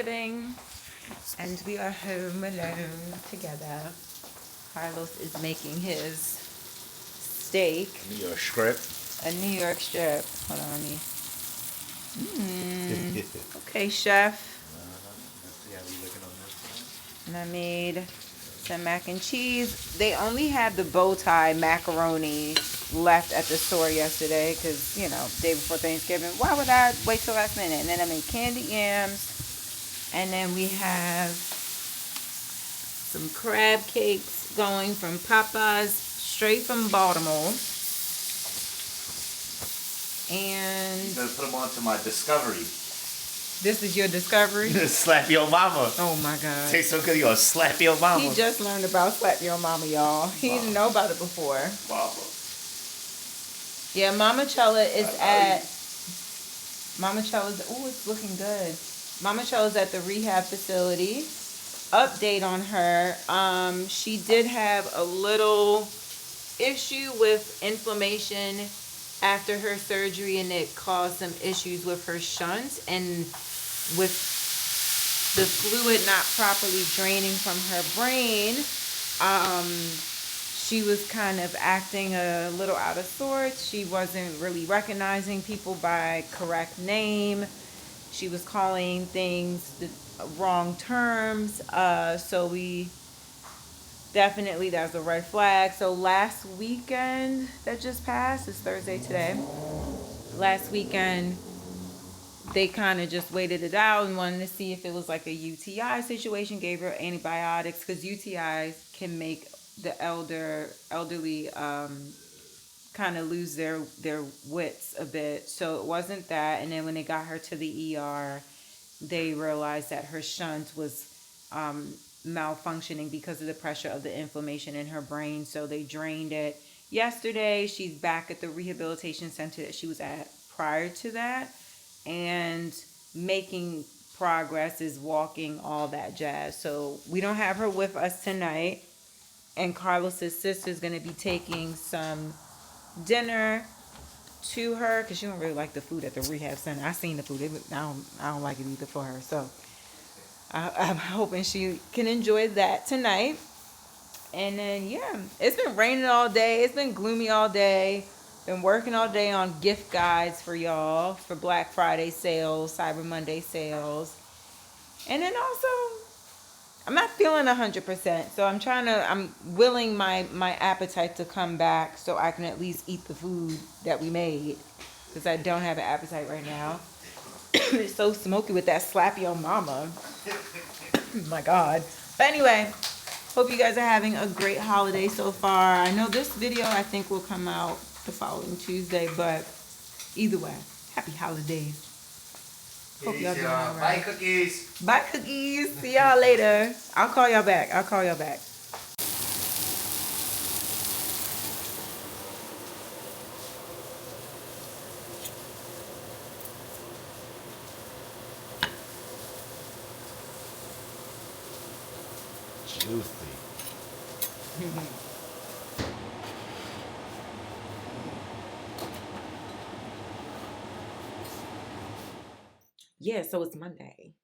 Thanksgiving, and we are home alone together. Carlos is making his steak. New York strip. A New York strip. Hold on, let me. Okay, chef. Let's see how we looking on this one. And I made some mac and cheese. They only had the bow tie macaroni left at the store yesterday because, you know, day before Thanksgiving. Why would I wait till last minute? And then I made candied yams. And then we have some crab cakes going from Papa's, straight from Baltimore. And I'm gonna put them onto my discovery. this is your discovery? Slap your mama. Oh my God. Tastes so good, you gonna slap your mama. He just learned about slap your mama, y'all. He didn't know about it before. Mama. Yeah, Mama Chella is at... Mama Chella's... Oh, it's looking good. Mama Chella's at the rehab facility. Update on her. She did have a little issue with inflammation after her surgery, and it caused some issues with her shunt and with the fluid not properly draining from her brain. She was kind of acting a little out of sorts. She wasn't really recognizing people by correct name. She was calling things the wrong terms. So we definitely, that's a red flag. So last weekend that just passed, it's Thursday today. Last weekend, they kind of just waited it out and wanted to see if it was like a UTI situation, gave her antibiotics, because UTIs can make the elderly kind of lose their wits a bit. So it wasn't that. And then when they got her to the ER, they realized that her shunt was malfunctioning because of the pressure of the inflammation in her brain. So they drained it yesterday. She's back at the rehabilitation center that she was at prior to that, and making progress, is walking, all that jazz. So we don't have her with us tonight, and Carlos's sister's going to be taking some dinner to her because she don't really like the food at the rehab center. I seen the food. I don't like it either for her. So I'm hoping she can enjoy that tonight. And then, yeah, it's been raining all day. It's been gloomy all day. Been working all day on gift guides for y'all for Black Friday sales, Cyber Monday sales. And then also, I'm not feeling 100%. So I'm willing my appetite to come back so I can at least eat the food that we made, because I don't have an appetite right now. It's so smoky with that slap your mama. My God. But anyway, hope you guys are having a great holiday so far. I know this video I think will come out the following Tuesday, but either way, happy holidays. Hope y'all doing all right. Bye, cookies. Bye, cookies. See y'all later. I'll call y'all back. Juicy. Yeah, so it's Monday.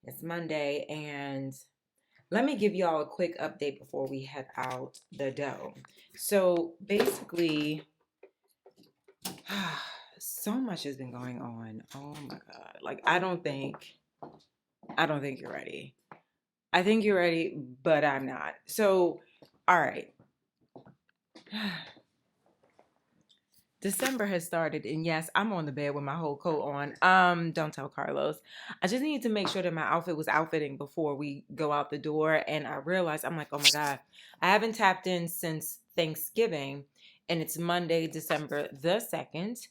It's Monday, and let me give y'all a quick update before we head out the door. So basically, so much has been going on. Oh my God. Like, I don't think you're ready. I think you're ready, but I'm not. So, all right. December has started, and yes, I'm on the bed with my whole coat on. Don't tell Carlos. I just need to make sure that my outfit was outfitting before we go out the door. And I realized, I'm like, oh my God, I haven't tapped in since Thanksgiving, and it's Monday, December the 2nd.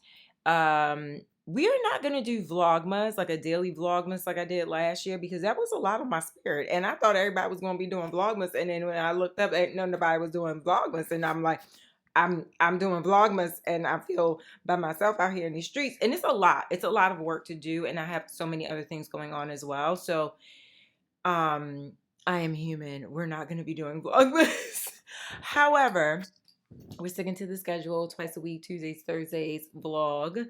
We are not going to do Vlogmas, like a daily Vlogmas like I did last year, because that was a lot of my spirit. And I thought everybody was going to be doing Vlogmas. And then when I looked up, nobody was doing Vlogmas. And I'm like, I'm doing Vlogmas, and I feel by myself out here in these streets. And it's a lot. It's a lot of work to do. And I have so many other things going on as well. So I am human. We're not going to be doing Vlogmas. However, we're sticking to the schedule, twice a week, Tuesdays, Thursdays, vlog,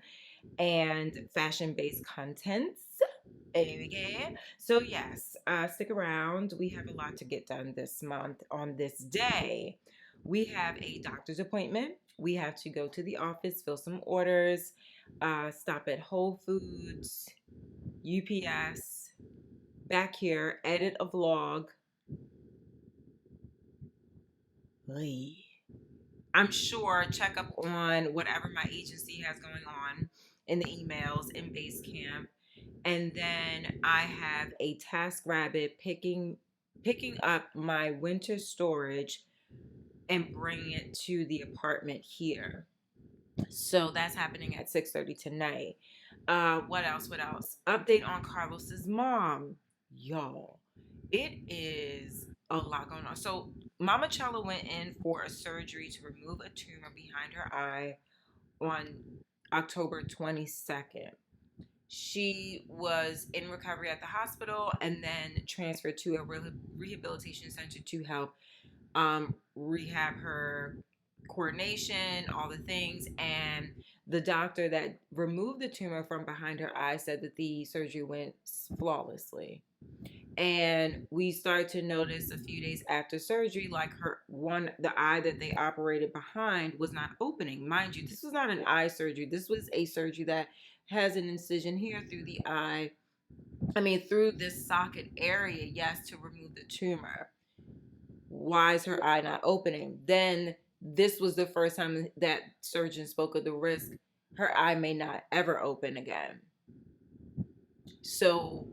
and fashion-based contents. Okay. So yes, stick around. We have a lot to get done this month. On this day, we have a doctor's appointment. We have to go to the office, fill some orders, stop at Whole Foods, UPS, back here, edit a vlog. Oy. I'm sure check up on whatever my agency has going on in the emails in Basecamp. And then I have a task rabbit picking up my winter storage and bringing it to the apartment here. So that's happening at 6:30 tonight. What else? What else? Update on Carlos's mom. Y'all, it is a lot going on. So Mama Chella went in for a surgery to remove a tumor behind her eye on October 22nd. She was in recovery at the hospital and then transferred to a rehabilitation center to help rehab her coordination, all the things. And the doctor that removed the tumor from behind her eye said that the surgery went flawlessly. And we started to notice a few days after surgery, like the eye that they operated behind was not opening. Mind you, this was not an eye surgery. This was a surgery that has an incision here through the eye. I mean, through this socket area, yes, to remove the tumor. Why is her eye not opening? Then this was the first time that surgeon spoke of the risk her eye may not ever open again. So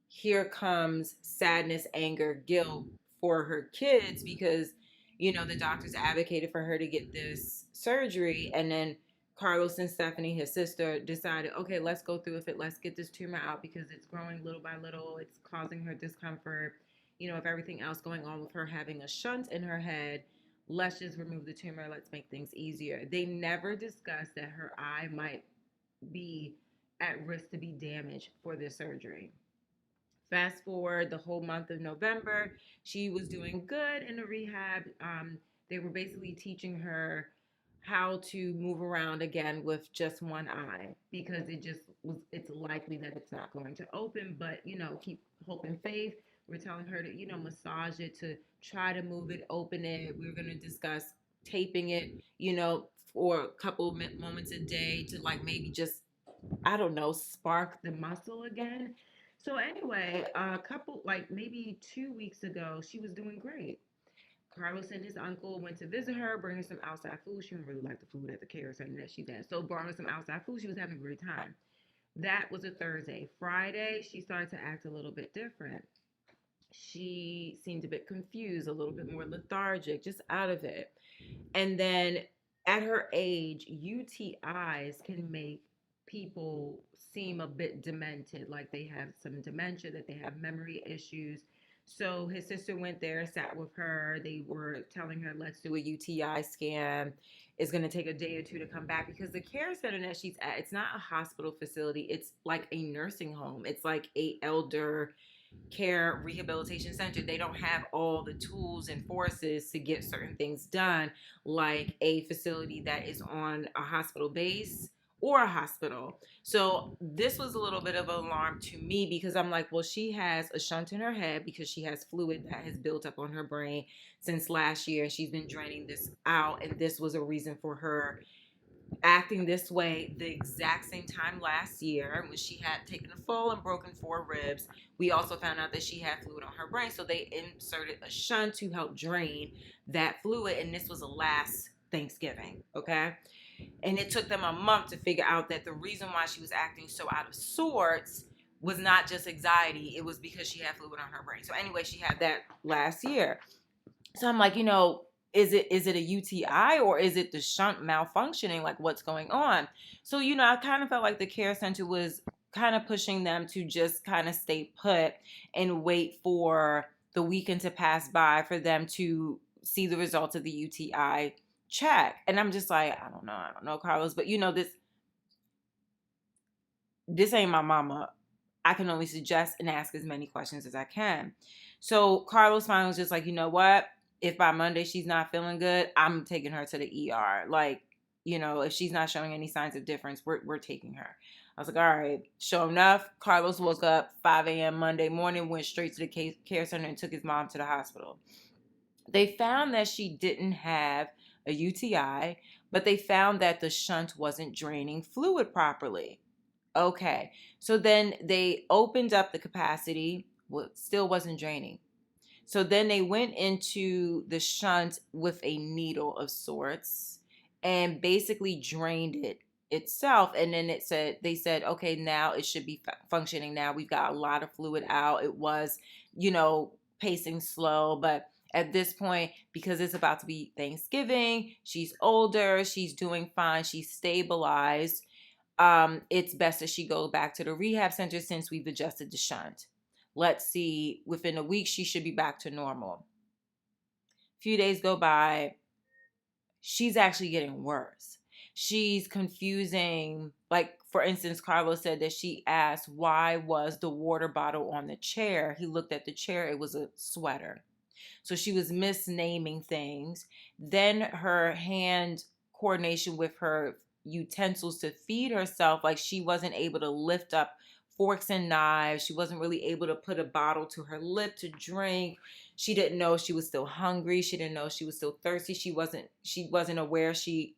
here comes sadness, anger, guilt for her kids because, the doctors advocated for her to get this surgery. And then Carlos and Stephanie, his sister, decided, okay, let's go through with it. Let's get this tumor out because it's growing little by little. It's causing her discomfort. If everything else going on with her having a shunt in her head, let's just remove the tumor. Let's make things easier. They never discussed that her eye might be at risk to be damaged for this surgery. Fast forward the whole month of November, she was doing good in the rehab. They were basically teaching her how to move around again with just one eye because it's likely that it's not going to open, but keep hope and faith. We're telling her to, massage it, to try to move it, open it. We're going to discuss taping it, for a couple moments a day to like maybe just, I don't know, spark the muscle again. So anyway, a couple, like maybe 2 weeks ago, she was doing great. Carlos and his uncle went to visit her, bring her some outside food. She didn't really like the food at the care center that she's at. So brought her some outside food. She was having a great time. That was a Thursday. Friday, she started to act a little bit different. She seemed a bit confused, a little bit more lethargic, just out of it. And then at her age, UTIs can make people seem a bit demented, like they have some dementia, that they have memory issues. So his sister went there, sat with her. They were telling her, let's do a UTI scan. It's going to take a day or two to come back because the care center that she's at, it's not a hospital facility. It's like a nursing home. It's like a elder care rehabilitation center. They don't have all the tools and forces to get certain things done like a facility that is on a hospital base or a hospital. So this was a little bit of an alarm to me because I'm like, well, she has a shunt in her head because she has fluid that has built up on her brain since last year. She's been draining this out, and this was a reason for her acting this way the exact same time last year when she had taken a fall and broken 4 ribs. We also found out that she had fluid on her brain, so they inserted a shunt to help drain that fluid, and this was last Thanksgiving, okay? And it took them a month to figure out that the reason why she was acting so out of sorts was not just anxiety, it was because she had fluid on her brain. So anyway, she had that last year. So I'm like, is it a UTI or is it the shunt malfunctioning? Like, what's going on? So, I kind of felt like the care center was kind of pushing them to just kind of stay put and wait for the weekend to pass by for them to see the results of the UTI check. And I'm just like, I don't know, Carlos, but this ain't my mama. I can only suggest and ask as many questions as I can. So Carlos finally was just like, you know what? If by Monday she's not feeling good, I'm taking her to the ER. Like, if she's not showing any signs of difference, we're taking her. I was like, all right. Sure enough, Carlos woke up 5 a.m. Monday morning, went straight to the care center and took his mom to the hospital. They found that she didn't have a UTI, but they found that the shunt wasn't draining fluid properly. Okay. So then they opened up the capacity, still wasn't draining. So then they went into the shunt with a needle of sorts and basically drained it itself. And then they said, okay, now it should be functioning. Now we've got a lot of fluid out. It was, pacing slow, but at this point, because it's about to be Thanksgiving, she's older, she's doing fine, she's stabilized. It's best that she go back to the rehab center since we've adjusted the shunt. Let's see, within a week, she should be back to normal. A few days go by, she's actually getting worse. She's confusing, like, for instance, Carlos said that she asked, why was the water bottle on the chair? He looked at the chair, it was a sweater. So she was misnaming things. Then her hand coordination with her utensils to feed herself, like she wasn't able to lift up forks and knives. She wasn't really able to put a bottle to her lip to drink. She didn't know she was still hungry. She didn't know she was still thirsty. She wasn't aware if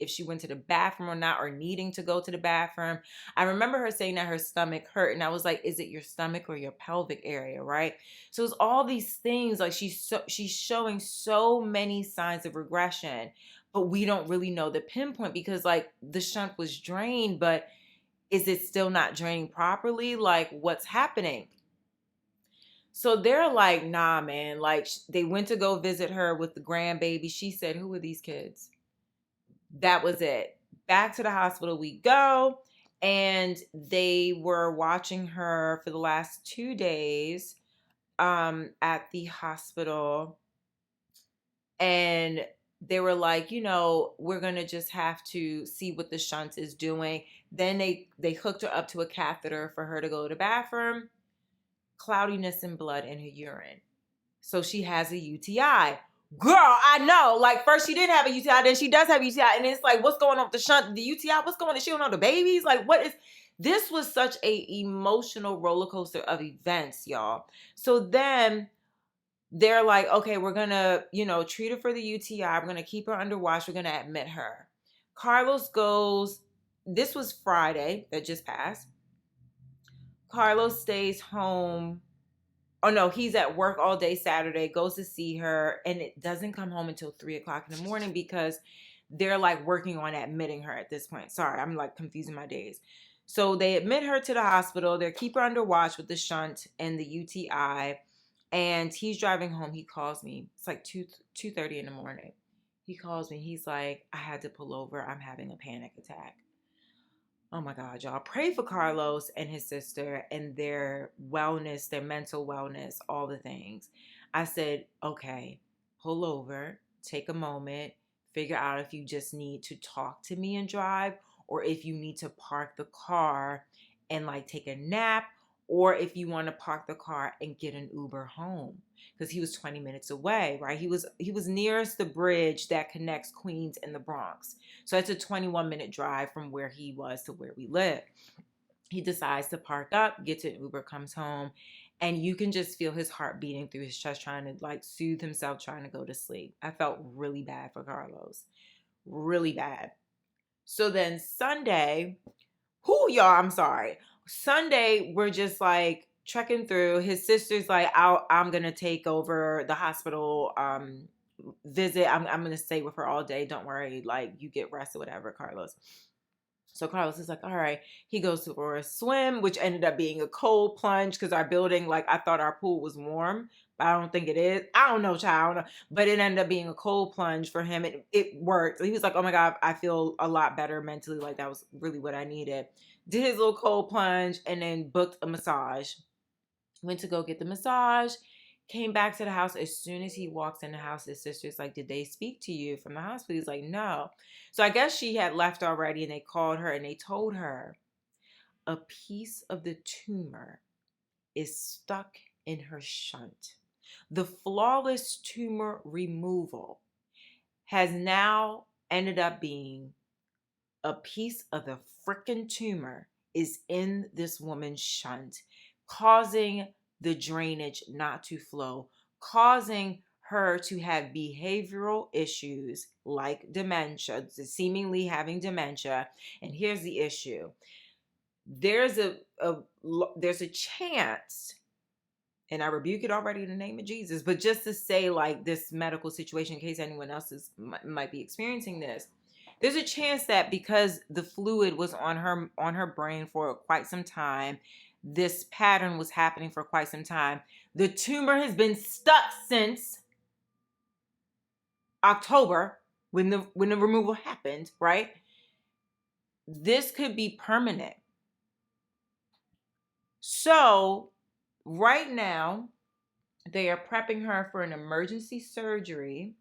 she went to the bathroom or not, or needing to go to the bathroom. I remember her saying that her stomach hurt, and I was like, is it your stomach or your pelvic area, right? So it's all these things, like she's showing so many signs of regression, but we don't really know the pinpoint because like the shunt was drained, but is it still not draining properly? Like, what's happening? So they're like, nah, man. Like, they went to go visit her with the grandbaby. She said, who are these kids? That was it. Back to the hospital we go. And they were watching her for the last 2 days at the hospital. And they were like, we're going to just have to see what the shunt is doing. Then they hooked her up to a catheter for her to go to the bathroom. Cloudiness and blood in her urine. So she has a UTI. Girl, I know. Like, first she didn't have a UTI, then she does have a UTI. And it's like, what's going on with the shunt? The UTI, what's going on? She don't know the babies? Like, what is... This was such a emotional roller coaster of events, y'all. So then they're like, okay, we're going to, treat her for the UTI. We're going to keep her under watch. We're going to admit her. Carlos goes, this was Friday that just passed. Carlos stays home. Oh no, he's at work all day Saturday, goes to see her, and it doesn't come home until 3:00 in the morning because they're like working on admitting her at this point. Sorry, I'm like confusing my days. So they admit her to the hospital. They keep her under watch with the shunt and the UTI. And he's driving home. He calls me. It's like 2:30 in the morning. He calls me. He's like, I had to pull over. I'm having a panic attack. Oh my God, y'all. Pray for Carlos and his sister and their wellness, their mental wellness, all the things. I said, okay, pull over, take a moment, figure out if you just need to talk to me and drive, or if you need to park the car and like take a nap, or if you want to park the car and get an Uber home, because he was 20 minutes away, right? He was nearest the bridge that connects Queens and the Bronx. So it's a 21-minute drive from where he was to where we live. He decides to park up, gets an Uber, comes home, and you can just feel his heart beating through his chest, trying to like soothe himself, trying to go to sleep. I felt really bad for Carlos. Really bad. So then Sunday, y'all, I'm sorry. Sunday, we're just like trekking through. His sister's like, I'm going to take over the hospital visit. I'm going to stay with her all day. Don't worry. Like, you get rest or whatever, Carlos. So Carlos is like, all right. He goes for a swim, which ended up being a cold plunge because our building, like, I thought our pool was warm, but I don't think it is. I don't know, child. I don't know. But it ended up being a cold plunge for him. It worked. He was like, oh my God, I feel a lot better mentally. Like, that was really what I needed. Did his little cold plunge and then booked a massage. Went to go get the massage. Came back to the house. As soon as he walks in the house, his sister's like, did they speak to you from the hospital? He's like, no. So I guess she had left already, and they called her and they told her a piece of the tumor is stuck in her shunt. The flawless tumor removal has now ended up being a piece of the freaking tumor is in this woman's shunt, causing the drainage not to flow, causing her to have behavioral issues like dementia, seemingly having dementia. And here's the issue. There's there's a chance, and I rebuke it already in the name of Jesus, but just to say, like, this medical situation, in case anyone else might be experiencing this, there's a chance that because the fluid was on her brain for quite some time, this pattern was happening for quite some time. The tumor has been stuck since October when the removal happened, right? This could be permanent. So right now, they are prepping her for an emergency surgery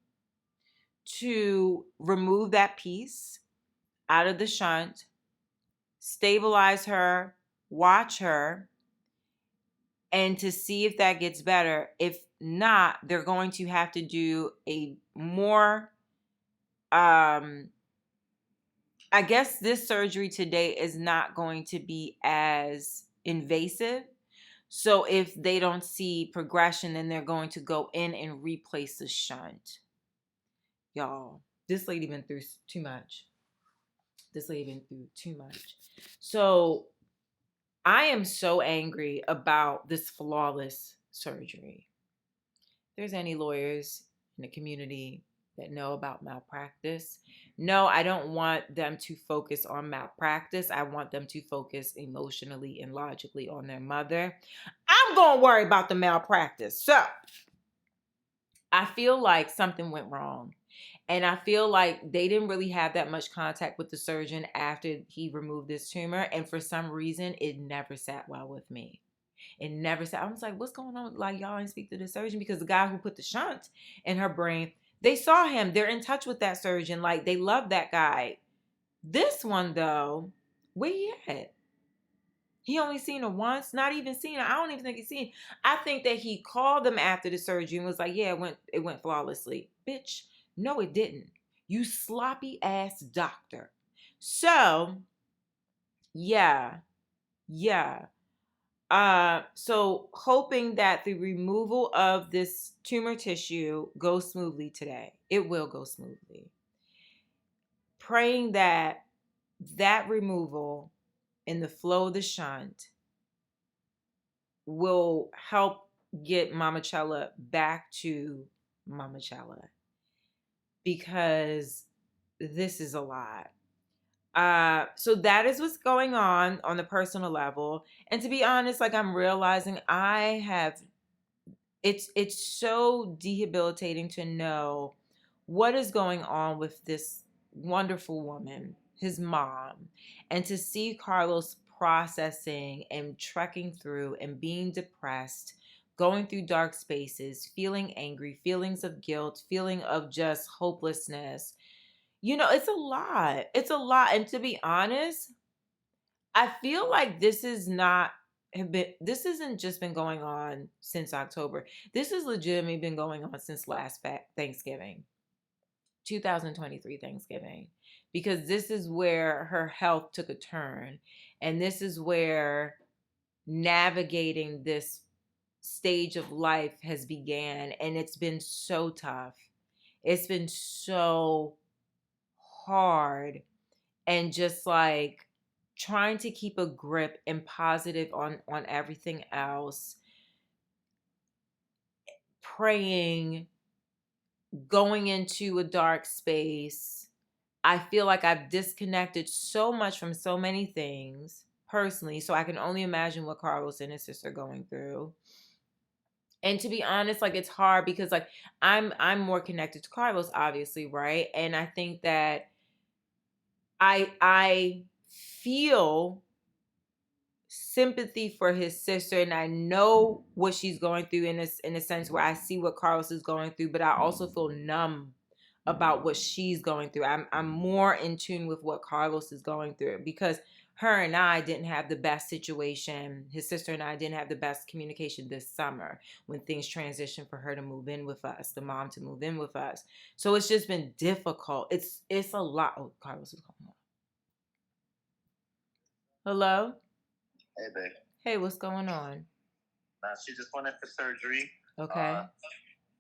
to remove that piece out of the shunt, stabilize her, watch her, and to see if that gets better. If not, they're going to have to do a more, I guess this surgery today is not going to be as invasive. So if they don't see progression, then they're going to go in and replace the shunt. Y'all, this lady been through too much. So I am so angry about this flawless surgery. If there's any lawyers in the community that know about malpractice, no, I don't want them to focus on malpractice. I want them to focus emotionally and logically on their mother. I'm going to worry about the malpractice. So I feel like something went wrong. And I feel like they didn't really have that much contact with the surgeon after he removed this tumor. And for some reason, it never sat well with me. It never sat. I was like, what's going on? Like, y'all didn't speak to the surgeon? Because the guy who put the shunt in her brain, they saw him. They're in touch with that surgeon. Like, they love that guy. This one, though, where he at? He only seen her once, not even seen her. I don't even think he's seen. I think that he called them after the surgery and was like, yeah, it went flawlessly. Bitch, no, it didn't. You sloppy ass doctor. So, yeah. So hoping that the removal of this tumor tissue goes smoothly today. It will go smoothly. Praying that removal and the flow of the shunt will help get Mama Chella back to Mama Chella, because this is a lot. So that is what's going on the personal level. And to be honest, like, I'm realizing it's so debilitating to know what is going on with this wonderful woman, his mom, and to see Carlos processing and trekking through and being depressed, going through dark spaces, feeling angry, feelings of guilt, feeling of just hopelessness. You know, it's a lot. It's a lot. And to be honest, I feel like this isn't just been going on since October. This has legitimately been going on since last Thanksgiving, 2023 Thanksgiving, because this is where her health took a turn. And this is where navigating this stage of life has began. And it's been so tough. It's been so hard, and just like trying to keep a grip and positive on everything else, praying, going into a dark space. I feel like I've disconnected so much from so many things personally, so I can only imagine what Carlos and his sister are going through. And to be honest, like, it's hard because, like, I'm more connected to Carlos, obviously, right? And I think that I feel sympathy for his sister, and I know what she's going through in a sense where I see what Carlos is going through, but I also feel numb about what she's going through. I'm more in tune with what Carlos is going through, because her and I didn't have the best situation. His sister and I didn't have the best communication this summer when things transitioned for her to move in with us, the mom to move in with us. So it's just been difficult. It's a lot. Oh, Carlos is calling. Hello? Hey, babe. Hey, what's going on? She just went in for surgery. Okay.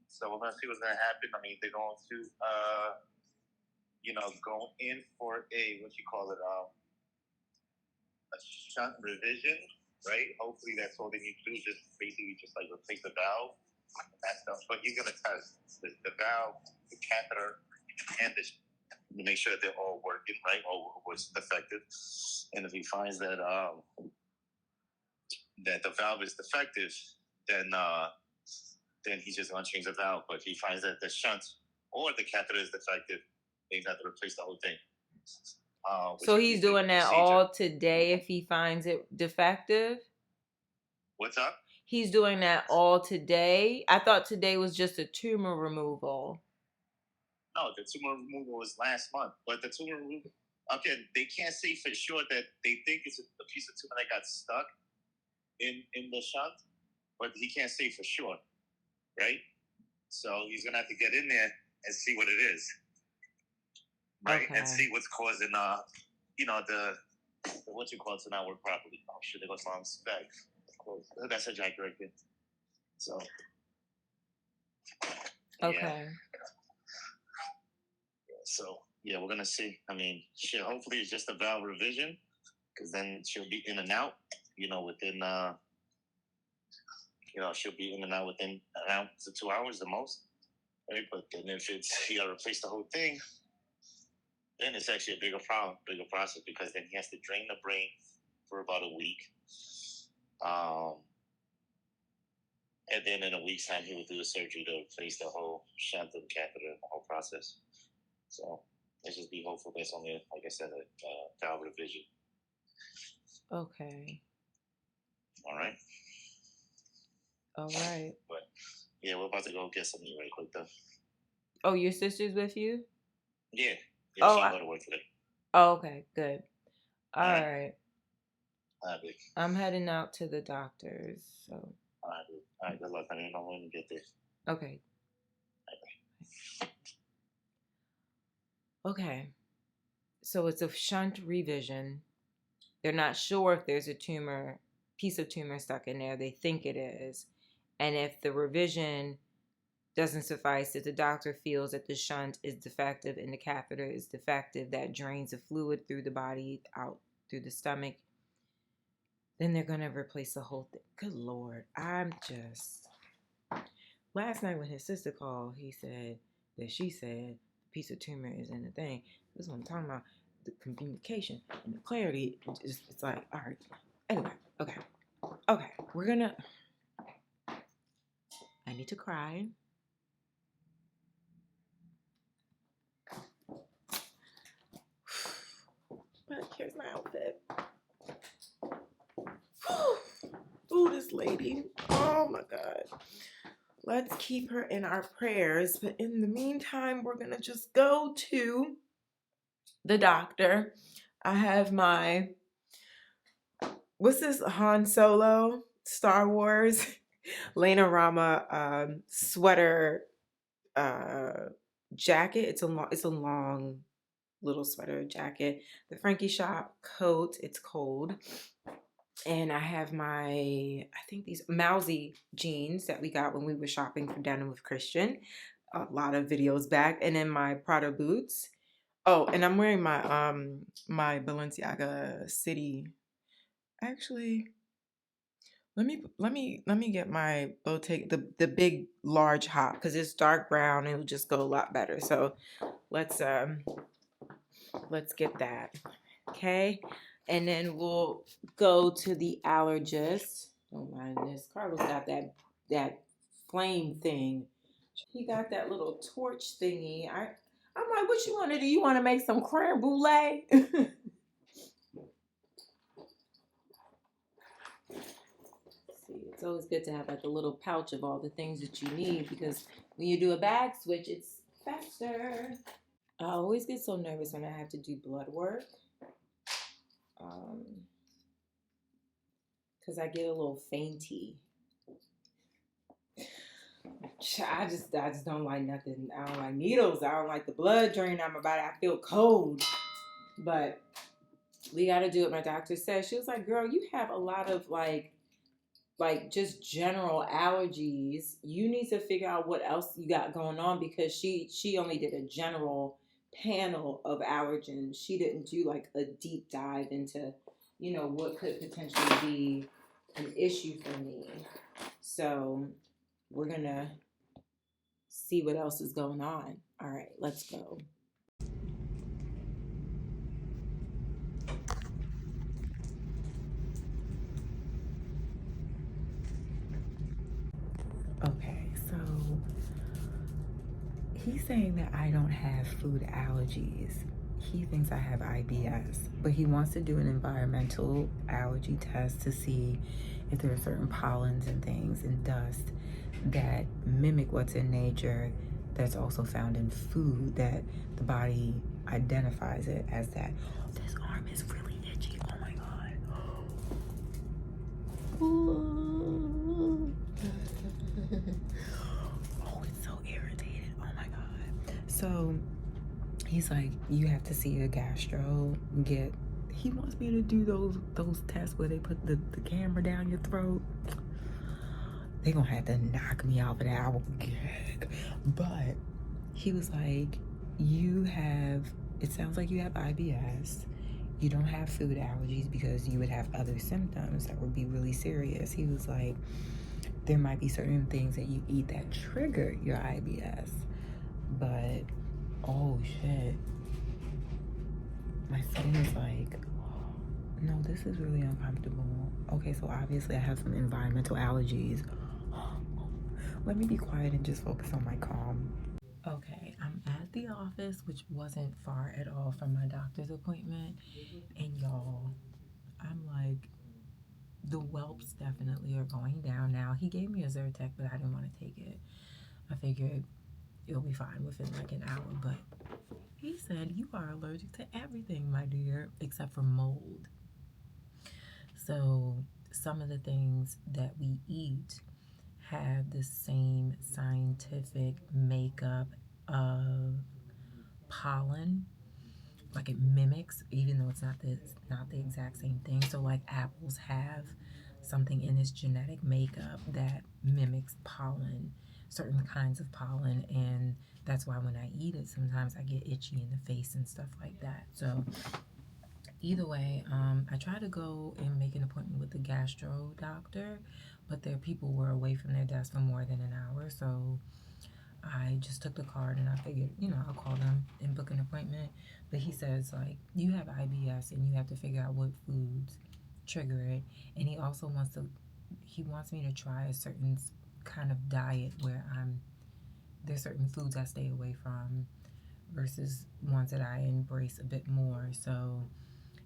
So we're gonna see what's gonna happen. I mean, they're going to, go in for a what you call it, a shunt revision, right? Hopefully, that's all they need to do. Just basically just like replace the valve and that stuff. But he's gonna test the valve, the catheter, and the to make sure that they're all working right, or was defective. And if he finds that that the valve is defective, then he's just gonna change the valve. But if he finds that the shunt or the catheter is defective, he's got to replace the whole thing. So he's doing that all today if he finds it defective? What's up? He's doing that all today? I thought today was just a tumor removal. No, the tumor removal was last month. But the tumor removal, okay, they can't say for sure that they think it's a piece of tumor that got stuck in the shunt, but he can't say for sure, right? So he's gonna have to get in there and see what it is, right? Okay. And see what's causing the what you call it to not work properly. Oh shit, there goes my spec. That's a jack right there. So Okay. yeah. So yeah, we're gonna see. I mean, shit. Hopefully, it's just a valve revision, because then she'll be in and out. Within she'll be in and out within an hour to 2 hours the most. Right, but then if it's you gotta replace the whole thing, then it's actually a bigger problem, bigger process, because then he has to drain the brain for about a week. And then in a week's time, he will do the surgery to replace the whole shunt and catheter and the whole process. So let's just be hopeful that's only, like I said, a valve revision. Okay. All right. All right. But yeah, we're about to go get some meat right quick, though. Oh, your sister's with you? Yeah. Oh, she can go to work today. Oh, okay. Good. All right. All right, big. I'm heading out to the doctor's, so. All right, good luck. I don't know when to get there. Okay. Okay. So it's a shunt revision. They're not sure if there's a piece of tumor stuck in there. They think it is. And if the revision doesn't suffice, if the doctor feels that the shunt is defective and the catheter is defective, that drains the fluid through the body out through the stomach, then they're going to replace the whole thing. Good Lord. Last night when his sister called, he said that she said the piece of tumor is in the thing. This is what I'm talking about. The communication and the clarity. It's like, all right. Anyway, okay. We're going to... I need to cry. But here's my outfit. Ooh, this lady. Oh my God. Let's keep her in our prayers. But in the meantime, we're going to just go to the doctor. I have my, what's this, Han Solo, Star Wars, Lena Rama sweater jacket. It's a long little sweater jacket. The Frankie Shop coat. It's cold. And I have I think these Mousy jeans that we got when we were shopping for Denim with Christian a lot of videos back. And then my Prada boots. Oh, and I'm wearing my my Balenciaga City. Actually, let me get my Bottega, the big large hop, because it's dark brown and it'll just go a lot better. So let's get that. Okay. And then we'll go to the allergist. Don't mind this. Carlos got that flame thing. He got that little torch thingy. I'm like, what you want to do? You want to make some creme brulee? See, it's always good to have like a little pouch of all the things that you need, because when you do a bag switch, it's faster. I always get so nervous when I have to do blood work. Because I get a little fainty. I just don't like nothing. I don't like needles. I don't like the blood draining out my body. I feel cold. But we got to do what my doctor said. She was like, girl, you have a lot of like just general allergies. You need to figure out what else you got going on, because she only did a general panel of allergens. She didn't do like a deep dive into, you know, what could potentially be an issue for me. So we're gonna see what else is going on. All right, let's go. Okay, so he's saying that I don't have food allergies. He thinks I have IBS, but he wants to do an environmental allergy test to see if there are certain pollens and things and dust that mimic what's in nature that's also found in food, that the body identifies it as that. This arm is really itchy. Oh my God. Oh, it's so irritated. Oh my God. So he's like, you have to see a gastro, he wants me to do those tests where they put the camera down your throat. They gonna have to knock me out of that. I will gag. But he was like, it sounds like you have IBS. You don't have food allergies because you would have other symptoms that would be really serious. He was like, there might be certain things that you eat that trigger your IBS. But, oh shit. My skin is like, no, this is really uncomfortable. Okay, so obviously I have some environmental allergies. Let me be quiet and just focus on my calm. Okay, I'm at the office, which wasn't far at all from my doctor's appointment. And y'all, I'm like, the whelps definitely are going down now. He gave me a Zyrtec, but I didn't want to take it. I figured it'll be fine within like an hour. But he said, you are allergic to everything, my dear, except for mold. So some of the things that we eat have the same scientific makeup of pollen. Like, it mimics, even though it's not the exact same thing. So like apples have something in its genetic makeup that mimics pollen, certain kinds of pollen, and that's why when I eat it, sometimes I get itchy in the face and stuff like that. So either way, I tried to go and make an appointment with the gastro doctor, but their people were away from their desk for more than an hour. So I just took the card and I figured, you know, I'll call them and book an appointment. But he says, like, you have IBS and you have to figure out what foods trigger it. And he also wants me to try a certain kind of diet where there's certain foods I stay away from versus ones that I embrace a bit more. So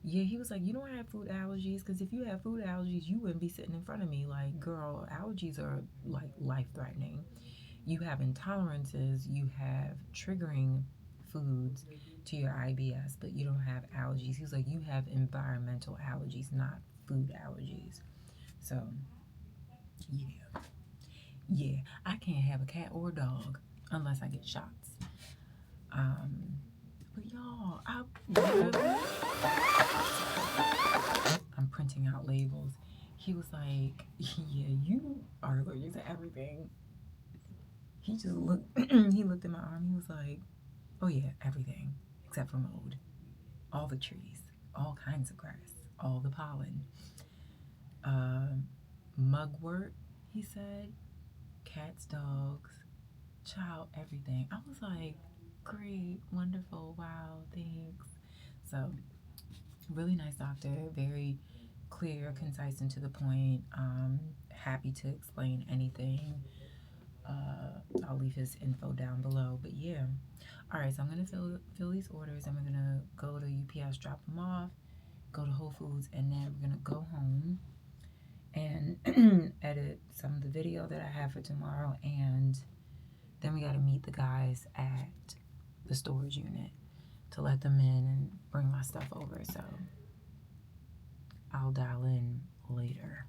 yeah, he was like, you don't have food allergies, because if you have food allergies, you wouldn't be sitting in front of me. Like, girl, allergies are like life-threatening. You have intolerances, you have triggering foods to your IBS, but you don't have allergies. He was like, you have environmental allergies, not food allergies. So yeah, I can't have a cat or a dog unless I get shots. But y'all, I'm printing out labels. He was like, yeah, you are allergic to everything. He just looked, he looked at my arm. He was like, oh yeah, everything except for mold. All the trees, all kinds of grass, all the pollen. Mugwort, he said, cats, dogs, child, everything. I was like, great, wonderful, wow, thanks. So, really nice doctor, very clear, concise, and to the point. Happy to explain anything. I'll leave his info down below. But yeah, all right. So I'm gonna fill these orders, and we're gonna go to UPS, drop them off, go to Whole Foods, and then we're gonna go home and edit some of the video that I have for tomorrow, and then we gotta meet the guys at the storage unit to let them in and bring my stuff over. So I'll dial in later.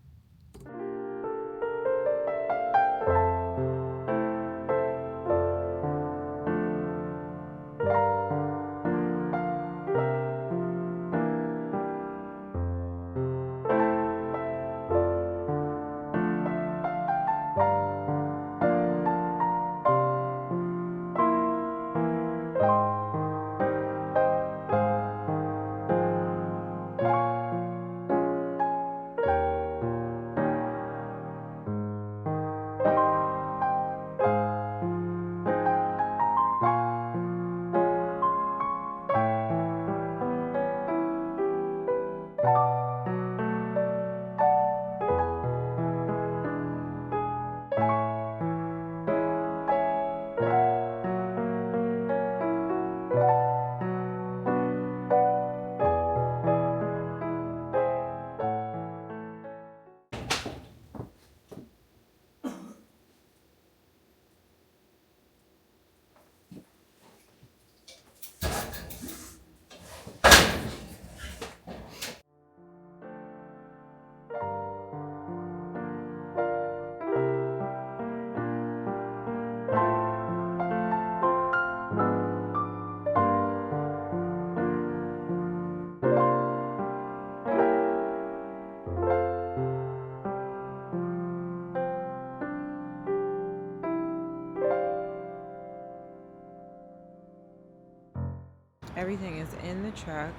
Everything is in the truck.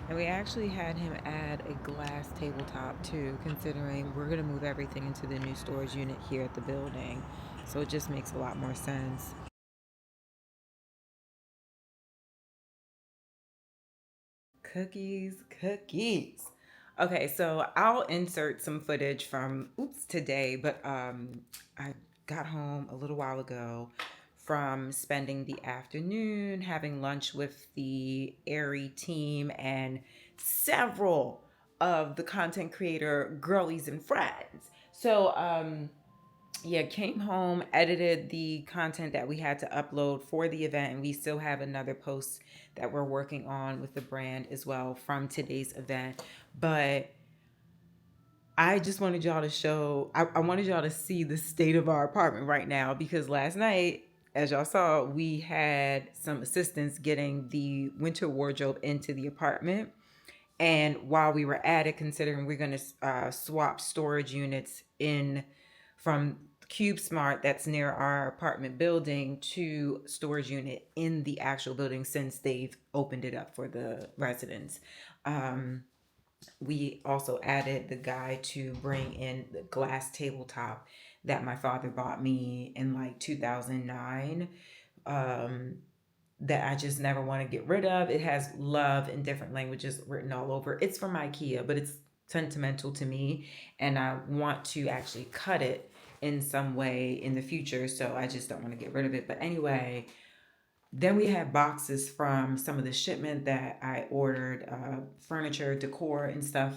And we actually had him add a glass tabletop too, considering we're going to move everything into the new storage unit here at the building. So it just makes a lot more sense. Cookies, cookies. Okay, so I'll insert some footage from today, but I got home a little while ago from spending the afternoon having lunch with the Airy team and several of the content creator girlies and friends. So yeah, came home, edited the content that we had to upload for the event, and we still have another post that we're working on with the brand as well from today's event. But I just wanted y'all to I wanted y'all to see the state of our apartment right now, because last night, as y'all saw, we had some assistance getting the winter wardrobe into the apartment. And while we were at it, considering we're going to swap storage units in from Cube Smart that's near our apartment building to storage unit in the actual building since they've opened it up for the residents. We also added the guy to bring in the glass tabletop that my father bought me in like 2009. Um, that I just never want to get rid of. It has love in different languages written all over. It's from IKEA, but it's sentimental to me, and I want to actually cut it in some way in the future, so I just don't want to get rid of it. But anyway, then we had boxes from some of the shipment that I ordered, furniture, decor, and stuff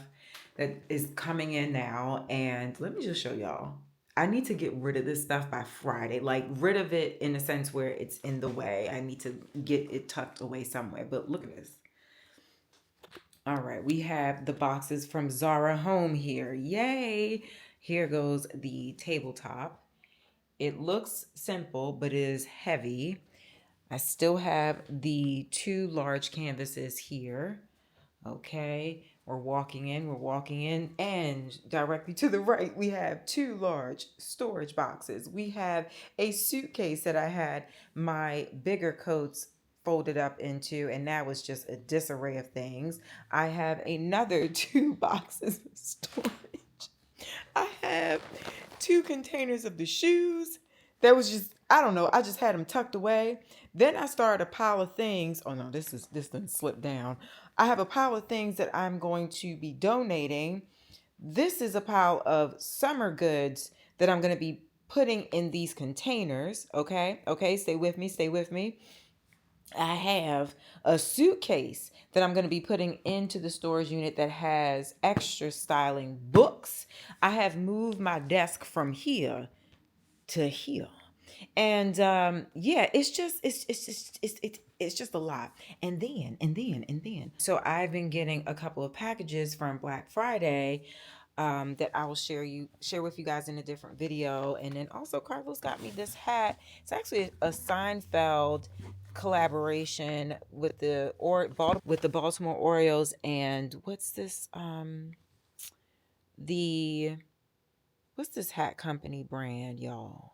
that is coming in now. And let me just show y'all. I need to get rid of this stuff by Friday. Like, rid of it in a sense where it's in the way. I need to get it tucked away somewhere. But look at this. All right, we have the boxes from Zara Home here. Yay! Here goes the tabletop. It looks simple, but it is heavy. I still have the two large canvases here. Okay, we're walking in, and directly to the right, we have two large storage boxes. We have a suitcase that I had my bigger coats folded up into, and that was just a disarray of things. I have another two boxes of storage. I have two containers of the shoes. That was just, I don't know, I just had them tucked away. Then I started a pile of things. Oh no, this didn't slip down. I have a pile of things that I'm going to be donating. This is a pile of summer goods that I'm going to be putting in these containers. Okay, stay with me, stay with me. I have a suitcase that I'm going to be putting into the storage unit that has extra styling books. I have moved my desk from here to here. And yeah, it's just a lot. And then. So I've been getting a couple of packages from Black Friday that I will share with you guys in a different video. And then also Carlos got me this hat. It's actually a Seinfeld collaboration with the Baltimore Orioles, and what's this the what's this hat company brand, y'all?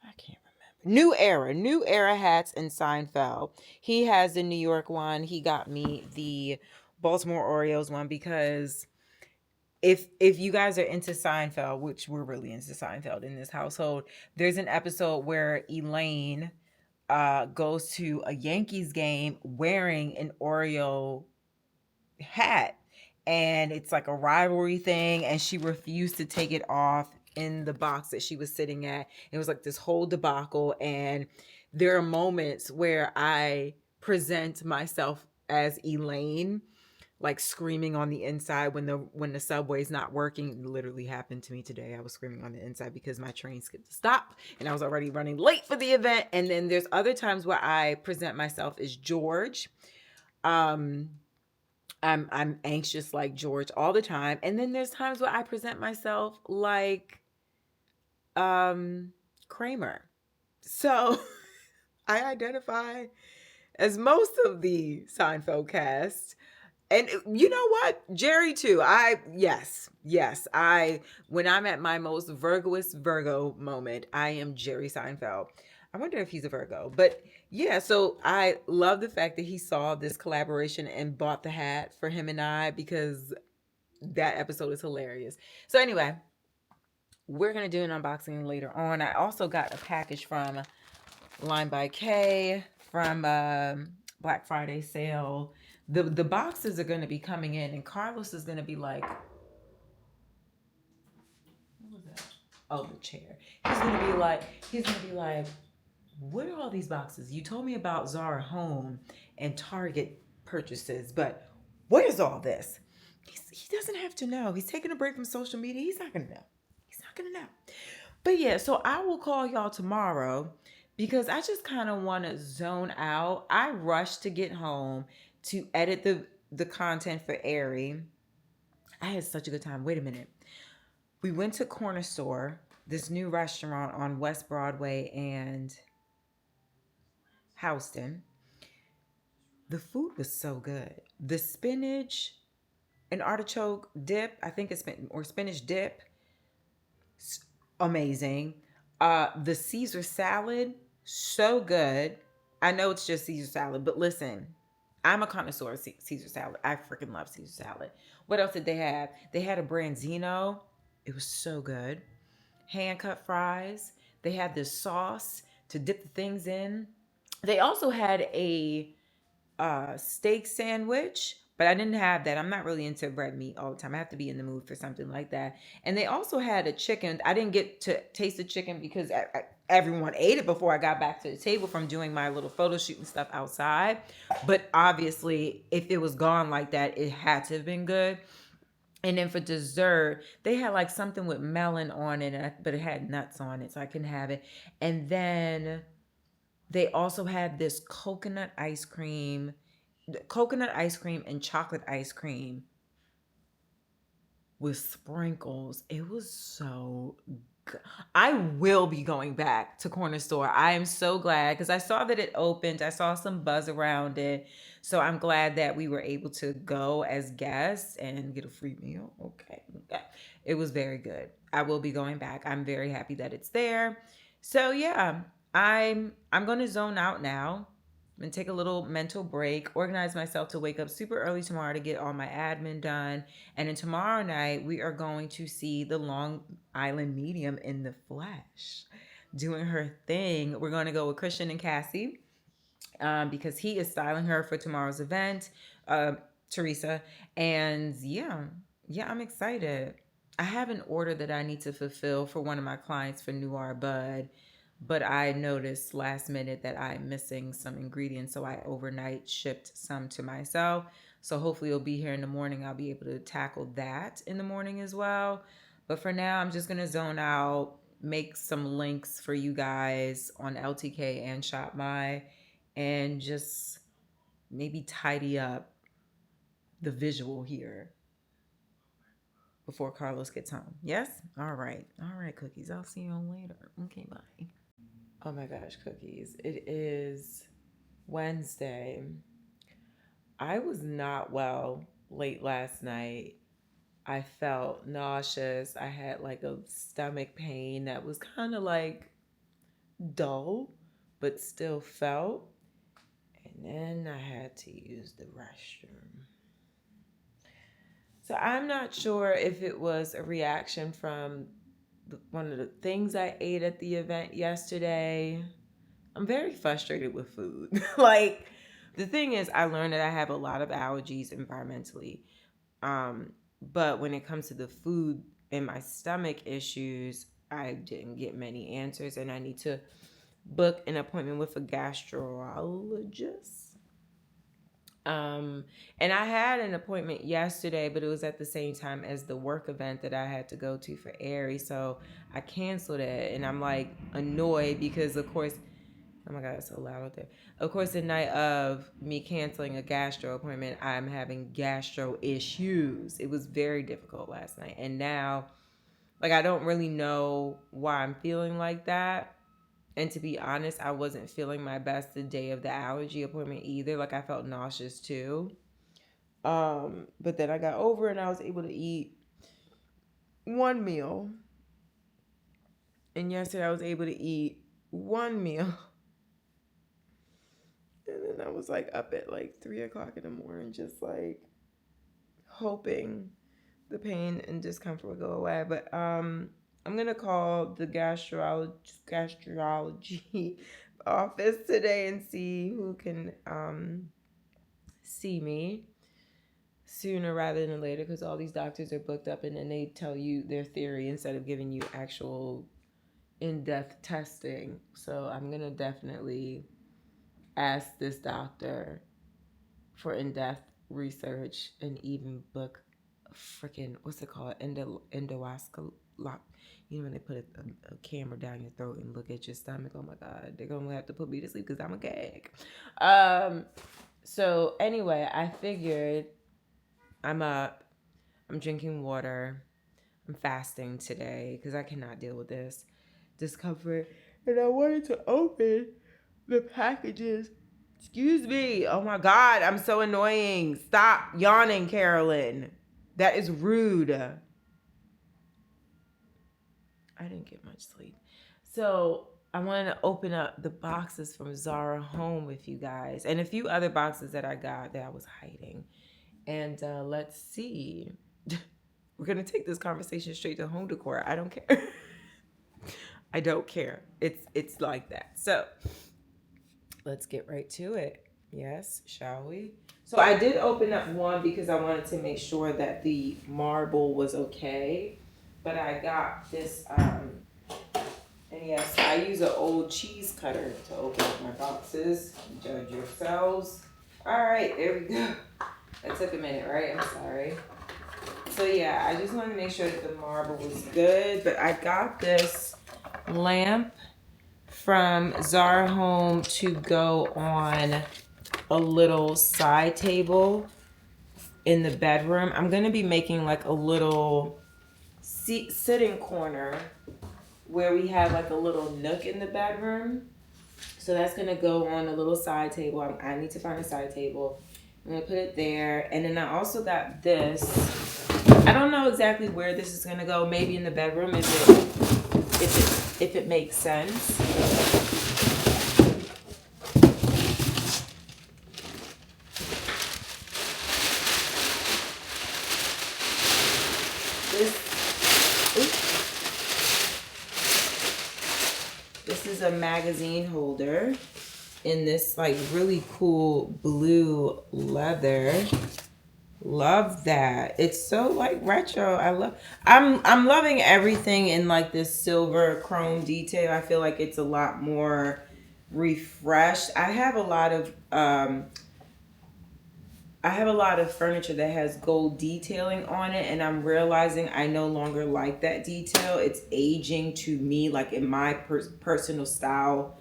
I can't remember. New Era hats in Seinfeld. He has the New York one. He got me the Baltimore Orioles one because if you guys are into Seinfeld, which we're really into Seinfeld in this household, there's an episode where Elaine goes to a Yankees game wearing an Oriole hat, and it's like a rivalry thing, and she refused to take it off in the box that she was sitting at. It was like this whole debacle, and there are moments where I present myself as Elaine, like screaming on the inside when the subway's not working. It literally happened to me today. I was screaming on the inside because my train skipped a stop and I was already running late for the event. And then there's other times where I present myself as George. I'm anxious like George all the time. And then there's times where I present myself like Kramer. So I identify as most of the Seinfeld cast. And you know what? Jerry too. Yes. When I'm at my most Virgo moment, I am Jerry Seinfeld. I wonder if he's a Virgo. But yeah, so I love the fact that he saw this collaboration and bought the hat for him and I, because that episode is hilarious. So anyway, we're gonna do an unboxing later on. I also got a package from Line by K from Black Friday sale. The boxes are gonna be coming in, and Carlos is gonna be like, what was that? Oh, the chair. He's gonna be like, what are all these boxes? You told me about Zara Home and Target purchases, but what is all this? He doesn't have to know. He's taking a break from social media. He's not gonna know. He's not gonna know. But yeah, so I will call y'all tomorrow because I just kind of want to zone out. I rushed to get home to edit the content for Airy. I had such a good time. Wait a minute. We went to Corner Store, this new restaurant on West Broadway and Houston. The food was so good. The spinach and artichoke dip, I think it's or spinach dip, amazing. The Caesar salad, so good. I know it's just Caesar salad, but listen, I'm a connoisseur of Caesar salad. I freaking love Caesar salad. What else did they have? They had a branzino. It was so good. Hand cut fries. They had this sauce to dip the things in. They also had a steak sandwich, but I didn't have that. I'm not really into red meat all the time. I have to be in the mood for something like that. And they also had a chicken. I didn't get to taste the chicken because everyone ate it before I got back to the table from doing my little photo shoot and stuff outside. But obviously, if it was gone like that, it had to have been good. And then for dessert, they had like something with melon on it, but it had nuts on it, so I couldn't have it. And then they also had this coconut ice cream and chocolate ice cream with sprinkles. It was so good. I will be going back to Corner Store. I am so glad because I saw that it opened. I saw some buzz around it. So I'm glad that we were able to go as guests and get a free meal. Okay. It was very good. I will be going back. I'm very happy that it's there. So yeah, I'm going to zone out now and take a little mental break, organize myself to wake up super early tomorrow to get all my admin done. And then tomorrow night, we are going to see the Long Island Medium in the flesh doing her thing. We're going to go with Christian and Cassie because he is styling her for tomorrow's event, Teresa. And yeah, I'm excited. I have an order that I need to fulfill for one of my clients for Noir Bud, but I noticed last minute that I'm missing some ingredients, so I overnight shipped some to myself. So hopefully it'll be here in the morning. I'll be able to tackle that in the morning as well. But for now, I'm just gonna zone out, make some links for you guys on LTK and Shop My, and just maybe tidy up the visual here before Carlos gets home. Yes? All right. All right, cookies. I'll see you on later. Okay, bye. Oh my gosh, cookies. It is Wednesday. I was not well late last night. I felt nauseous. I had like a stomach pain that was kind of like dull, but still felt. And then I had to use the restroom. So I'm not sure if it was a reaction from one of the things I ate at the event yesterday. I'm very frustrated with food. Like, the thing is, I learned that I have a lot of allergies environmentally. But when it comes to the food and my stomach issues, I didn't get many answers, and I need to book an appointment with a gastrologist. And I had an appointment yesterday, but it was at the same time as the work event that I had to go to for Aerie. So I canceled it, and I'm like annoyed because, of course, oh my God, it's so loud out there. Of course, the night of me canceling a gastro appointment, I'm having gastro issues. It was very difficult last night. And now, like, I don't really know why I'm feeling like that. And to be honest, I wasn't feeling my best the day of the allergy appointment either. Like, I felt nauseous too. But then I got over and I was able to eat one meal. And yesterday I was able to eat one meal. And then I was like up at like 3 o'clock in the morning, just like hoping the pain and discomfort would go away. But I'm gonna call the gastrology office today and see who can see me sooner rather than later, because all these doctors are booked up and then they tell you their theory instead of giving you actual in-depth testing. So I'm gonna definitely ask this doctor for in-depth research and even book freaking, what's it called, endoscopy. You know when they put a camera down your throat and look at your stomach. Oh my god, they're gonna have to put me to sleep because I'm a gag. So anyway, I figured I'm up, I'm drinking water, I'm fasting today because I cannot deal with this discomfort, and I wanted to open the packages. Excuse me. Oh my god, I'm so annoying. Stop yawning, Carolyn. That is rude. I didn't get much sleep. So I wanted to open up the boxes from Zara Home with you guys, and a few other boxes that I got that I was hiding. And let's see. We're gonna take this conversation straight to home decor. I don't care. I don't care. It's like that. So let's get right to it. Yes, shall we? So I did open up one because I wanted to make sure that the marble was okay. But I got this, and yes, I use an old cheese cutter to open up my boxes. Judge yourselves. All right, there we go. That took a minute, right? I'm sorry. So yeah, I just wanted to make sure that the marble was good. But I got this lamp from Zara Home to go on a little side table in the bedroom. I'm going to be making like a little sitting corner where we have like a little nook in the bedroom. So that's going to go on a little side table. I need to find a side table. I'm going to put it there. And then I also got this. I don't know exactly where this is going to go. Maybe in the bedroom if it makes sense. This is a magazine holder in this like really cool blue leather. Love that. It's so like retro. I'm loving everything in like this silver chrome detail. I feel like it's a lot more refreshed. I have a lot of furniture that has gold detailing on it, and I'm realizing I no longer like that detail. It's aging to me, like in my personal style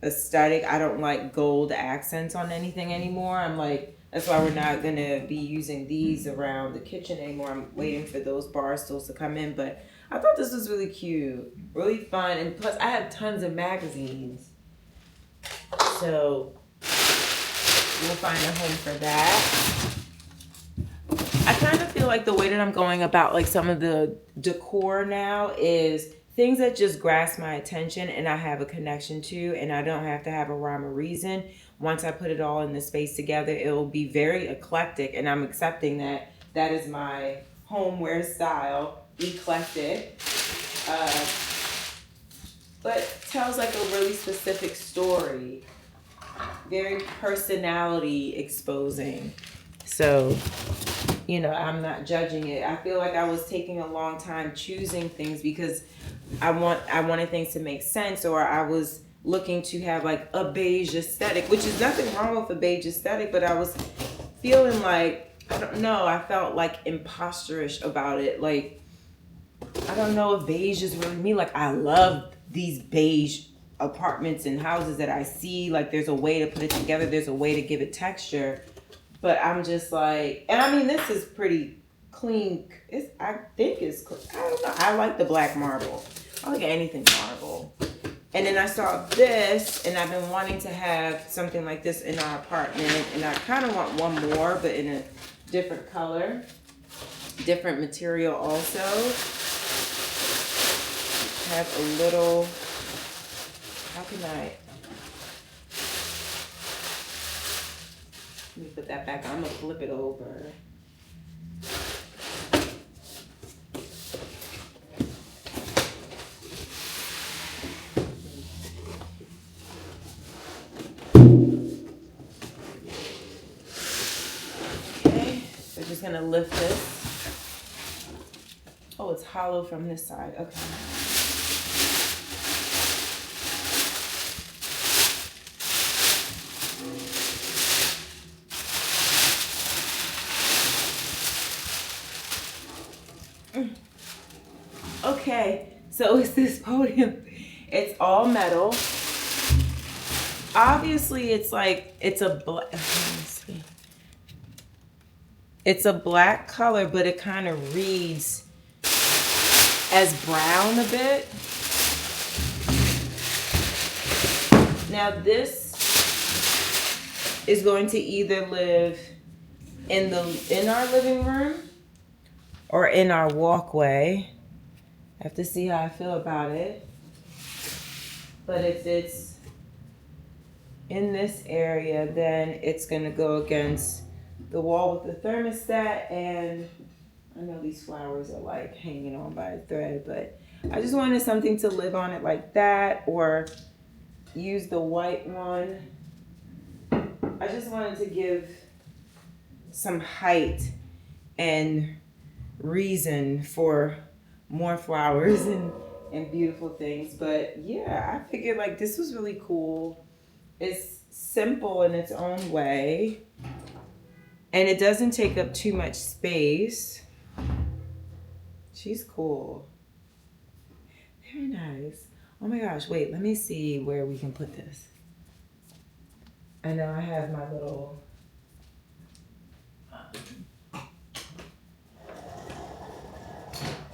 aesthetic. I don't like gold accents on anything anymore. I'm like, that's why we're not gonna be using these around the kitchen anymore. I'm waiting for those bar stools to come in, but I thought this was really cute, really fun, and plus I have tons of magazines, so we'll find a home for that. I kind of feel like the way that I'm going about like some of the decor now is things that just grasp my attention and I have a connection to, and I don't have to have a rhyme or reason. Once I put it all in the space together, it will be very eclectic, and I'm accepting that that is my homeware style, eclectic. But tells like a really specific story, very personality exposing. So, you know, I'm not judging it. I feel like I was taking a long time choosing things because I wanted things to make sense, or I was looking to have like a beige aesthetic, which is nothing wrong with a beige aesthetic, but I was feeling like, I don't know, I felt like imposterish about it. Like, I don't know if beige is really me. Like, I love these beige apartments and houses that I see. Like, there's a way to put it together. There's a way to give it texture. But I'm just like, and I mean, this is pretty clean. I think it's clean. I don't know. I like the black marble. I like anything marble. And then I saw this, and I've been wanting to have something like this in our apartment. And I kind of want one more, but in a different color, different material also. Have a little How can I? Let me put that back. I'm gonna flip it over. Okay, so just gonna lift this. Oh, it's hollow from this side. Okay. Okay, so it's this podium. It's all metal. Obviously, it's like it's a black. Let me see. It's a black color, but it kind of reads as brown a bit. Now this is going to either live in our living room or in our walkway. I have to see how I feel about it. But if it's in this area, then it's gonna go against the wall with the thermostat, and I know these flowers are like hanging on by a thread, but I just wanted something to live on it like that, or use the white one. I just wanted to give some height and reason for more flowers and beautiful things. But yeah, I figured like this was really cool. It's simple in its own way, and it doesn't take up too much space. She's cool. Very nice. Oh my gosh, wait, let me see where we can put this. I know I have my little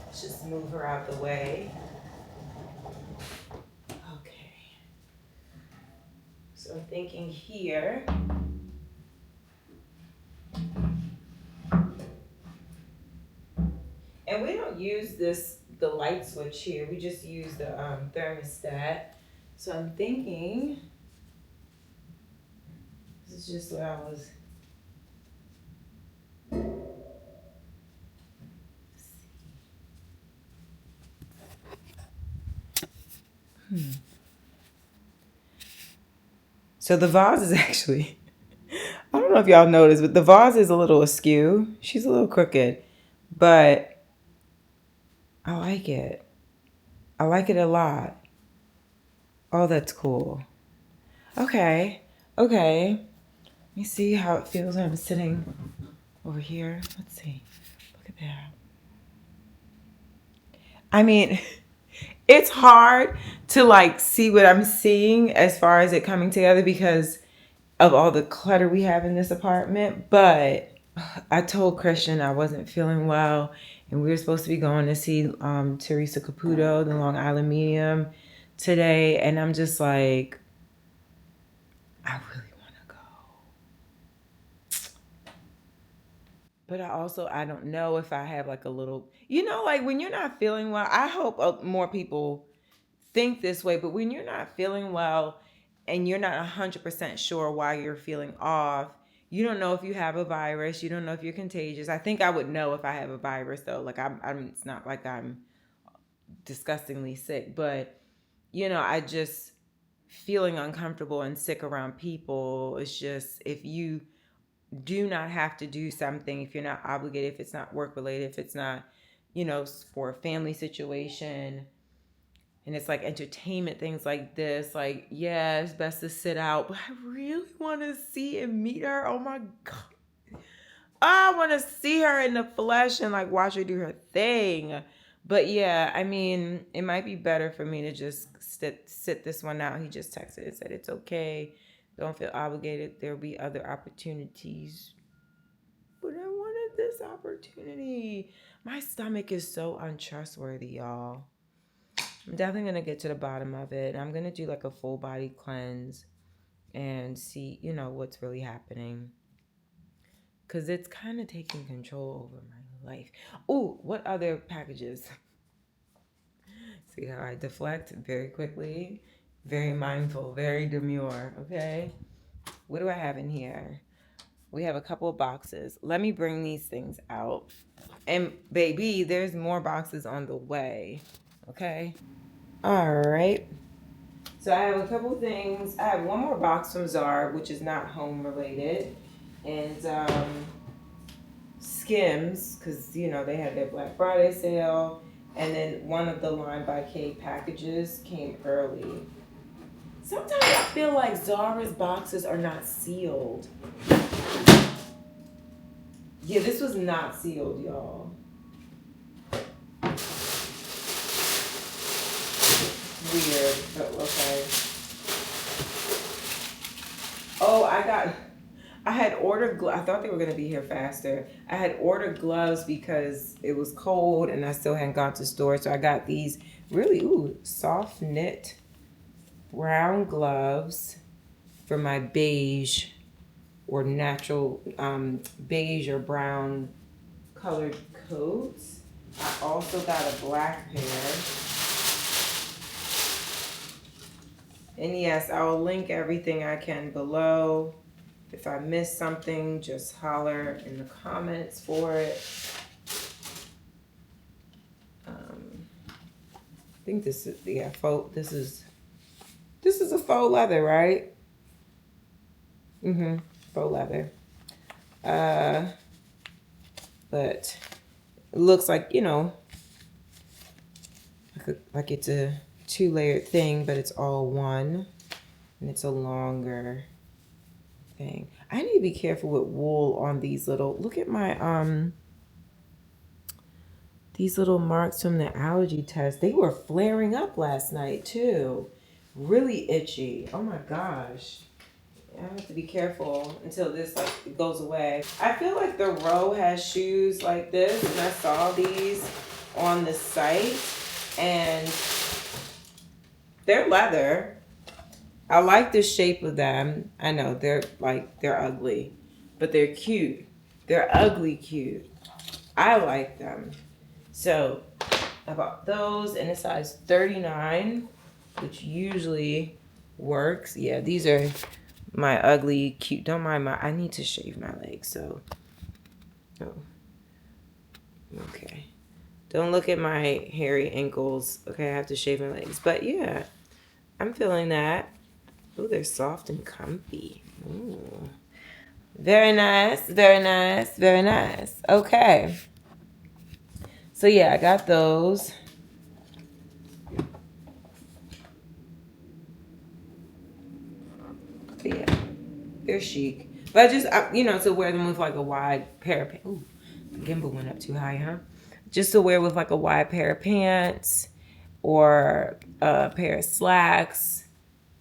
let's just move her out the way. Okay. So I'm thinking here. And we don't use the light switch here. We just use the thermostat. So I'm thinking, this is just what I was. So the vase is actually, I don't know if y'all noticed, but the vase is a little askew. She's a little crooked, but I like it. I like it a lot. Oh, that's cool. Okay. Okay. Let me see how it feels when I'm sitting over here. Let's see. Look at that. I mean, it's hard to like see what I'm seeing as far as it coming together because of all the clutter we have in this apartment. But I told Christian I wasn't feeling well, and we were supposed to be going to see Teresa Caputo, the Long Island Medium, today. And I'm just like, I really want to go. But I don't know if I have like a little, like when you're not feeling well, I hope more people think this way, but when you're not feeling well and you're not 100% sure why you're feeling off, you don't know if you have a virus, you don't know if you're contagious. I think I would know if I have a virus though. Like I'm it's not like I'm disgustingly sick, but I just feeling uncomfortable and sick around people. It's just, if you do not have to do something, if you're not obligated, if it's not work related, if it's not, for a family situation, and it's like entertainment things like this, like, yeah, it's best to sit out, but I really want to see and meet her. Oh my God. I want to see her in the flesh and like watch her do her thing. But yeah, I mean, it might be better for me to just sit this one out. He just texted and said it's okay. Don't feel obligated. There'll be other opportunities. But I wanted this opportunity. My stomach is so untrustworthy, y'all. I'm definitely going to get to the bottom of it. I'm going to do like a full body cleanse and see, what's really happening. Because it's kind of taking control over my life. Oh, what other packages? See how I deflect very quickly. Very mindful, very demure, okay? What do I have in here? We have a couple of boxes. Let me bring these things out. And baby, there's more boxes on the way, okay? All right. So I have a couple things. I have one more box from Zara, which is not home related. And Skims, because you know they had their Black Friday sale, and then one of the Line by K packages came early. Sometimes I feel like Zara's boxes are not sealed. Yeah, this was not sealed, y'all. Weird, but okay. Oh, I had ordered, I thought they were going to be here faster. I had ordered gloves because it was cold and I still hadn't gone to store. So I got these really, soft knit brown gloves for my beige or natural beige or brown colored coats. I also got a black pair. And yes, I'll link everything I can below. If I miss something, just holler in the comments for it. I think this is, yeah, faux, this is a faux leather, right? Faux leather. But it looks like, you know, like it's a 2-layered thing, but it's all one. And it's a longer thing. I need to be careful with wool on these little, look at my, these little marks from the allergy test. They were flaring up last night too. Really itchy. Oh my gosh. I have to be careful until this like goes away. I feel like the Row has shoes like this, and I saw these on the site, and they're leather. I like the shape of them. I know they're ugly, but they're cute. They're ugly cute. I like them. So I bought those in a size 39, which usually works. Yeah, these are my ugly cute. Don't mind I need to shave my legs, so. Oh. Okay. Don't look at my hairy ankles. Okay, I have to shave my legs. But yeah, I'm feeling that. Oh, they're soft and comfy. Ooh. Very nice, very nice, very nice. Okay. So yeah, I got those. But yeah, they're chic. But you know, to wear them with like a wide pair of pants. Ooh, the gimbal went up too high, huh? Just to wear with like a wide pair of pants or a pair of slacks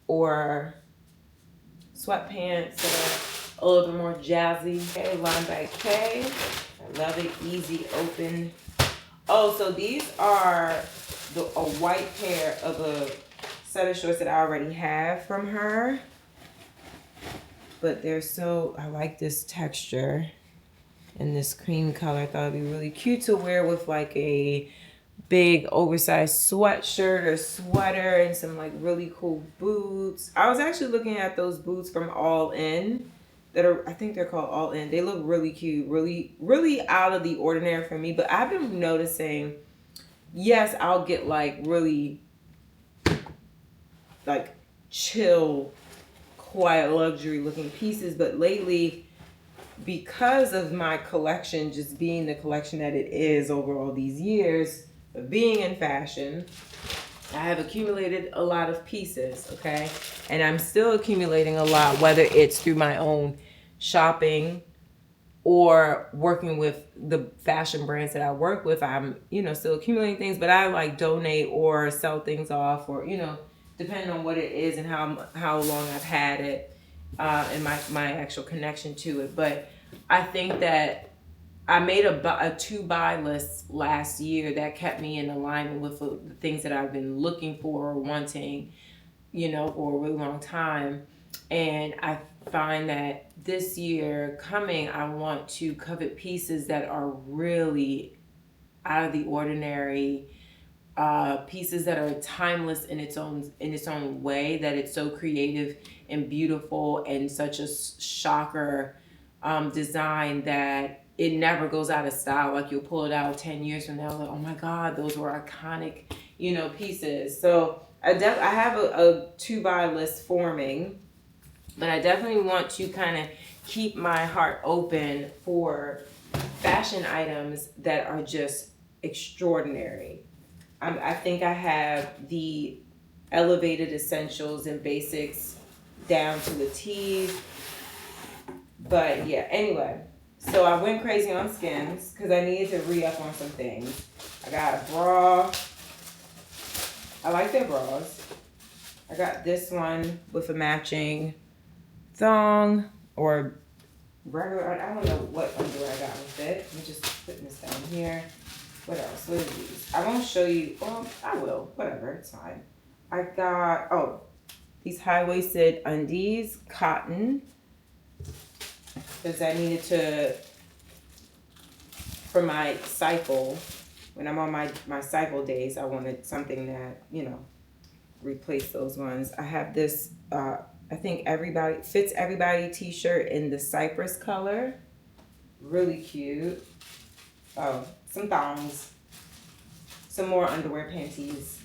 or sweatpants that are a little bit more jazzy. Okay, Line by K. I love it. Easy open. Oh, so these are a white pair of a set of shorts that I already have from her. But they're so, I like this texture and this cream color. I thought it'd be really cute to wear with like a big oversized sweatshirt or sweater and some like really cool boots. I was actually looking at those boots from All In that are, I think they're called All In. They look really cute, really, really out of the ordinary for me. But I've been noticing, yes, I'll get like really like chill, quiet, luxury looking pieces. But lately, because of my collection just being the collection that it is over all these years of being in fashion, I have accumulated a lot of pieces, okay? And I'm still accumulating a lot, whether it's through my own shopping or working with the fashion brands that I work with. I'm, you know, still accumulating things, but I like donate or sell things off, or, you know, depending on what it is and how long I've had it, and my actual connection to it. But I think that I made a to-buy list last year that kept me in alignment with the things that I've been looking for or wanting, you know, for a really long time. And I find that this year coming, I want to covet pieces that are really out of the ordinary, pieces that are timeless in its own way, that it's so creative and beautiful and such a shocker design that it never goes out of style. Like you'll pull it out 10 years from now, like, oh my God, those were iconic, pieces. So I have a to-buy list forming, but I definitely want to kind of keep my heart open for fashion items that are just extraordinary. I think I have the elevated essentials and basics down to the T. But yeah, anyway. So I went crazy on Skims because I needed to re-up on some things. I got a bra. I like their bras. I got this one with a matching thong or regular. I don't know what underwear I got with it. I'm just putting this down here. What else? What are these? I won't show you. Well, I will. Whatever. It's fine. I got, these high-waisted undies, cotton. Because I needed to, for my cycle, when I'm on my cycle days, I wanted something that, replace those ones. I have this, I think fits everybody t-shirt in the cypress color. Really cute. Oh, some thongs. Some more underwear panties.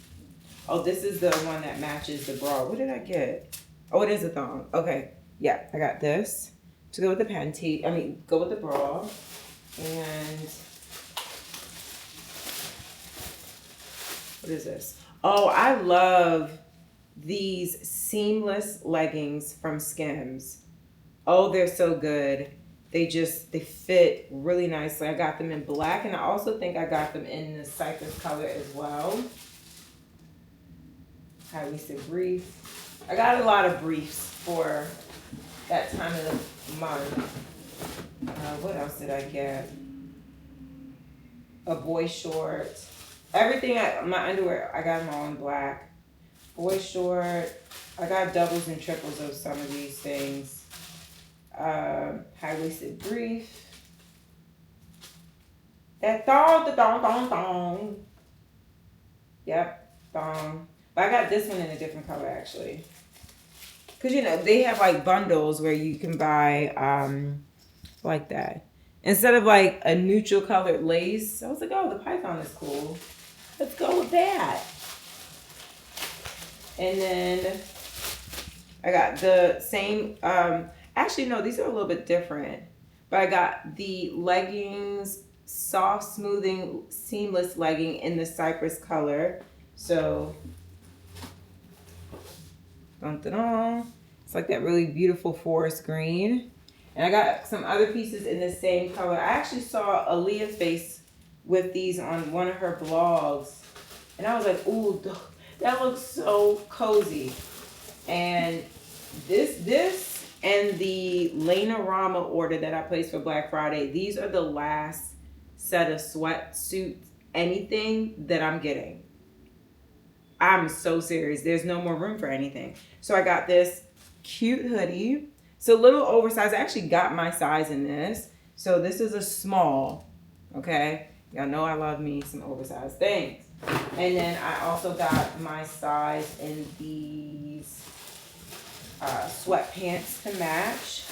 Oh, this is the one that matches the bra. What did I get? Oh, it is a thong. Okay. Yeah, I got this to go with the panty. Go with the bra. And what is this? Oh, I love these seamless leggings from Skims. Oh, they're so good. They fit really nicely. I got them in black, and I also think I got them in the cypress color as well. High-waisted brief. I got a lot of briefs for that time of the month. What else did I get? A boy short. Everything, my underwear, I got them all in black. Boy short. I got doubles and triples of some of these things. High-waisted brief. That thong. Yep, thong. But I got this one in a different color, actually. Because, they have, bundles where you can buy, like that. Instead of, a neutral colored lace, I was like, oh, the python is cool. Let's go with that. And then I got the same, actually, no, these are a little bit different. But I got the leggings, soft, smoothing, seamless legging in the cypress color. So, it's like that really beautiful forest green. And I got some other pieces in the same color. I actually saw Aaliyah's face with these on one of her blogs. And I was like, ooh, that looks so cozy. And this and the Lana-Rama order that I placed for Black Friday, these are the last set of sweatsuits, anything that I'm getting. I'm so serious. There's no more room for anything. So I got this cute hoodie. It's a little oversized. I actually got my size in this. So this is a small, okay? Y'all know I love me some oversized things. And then I also got my size in these sweatpants to match.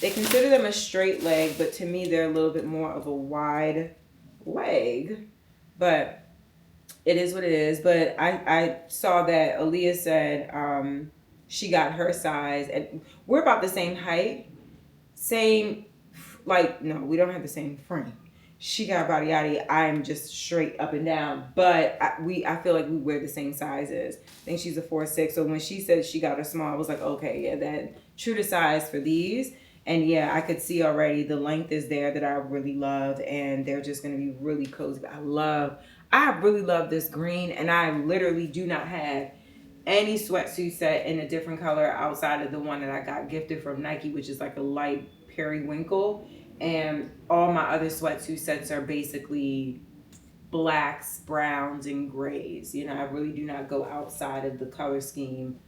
They consider them a straight leg, but to me they're a little bit more of a wide leg. But it is what it is. But I saw that Aaliyah said she got her size, and we're about the same height. Same, no, we don't have the same frame. She got body yaddy. I'm just straight up and down. But I feel like we wear the same sizes. I think she's a 4'6". So when she said she got a small, I was like, okay, yeah, that true to size for these. And yeah, I could see already the length is there that I really love, and they're just gonna be really cozy. I really love this green, and I literally do not have any sweatsuit set in a different color outside of the one that I got gifted from Nike, which is like a light periwinkle. And all my other sweatsuit sets are basically blacks, browns, and grays. I really do not go outside of the color scheme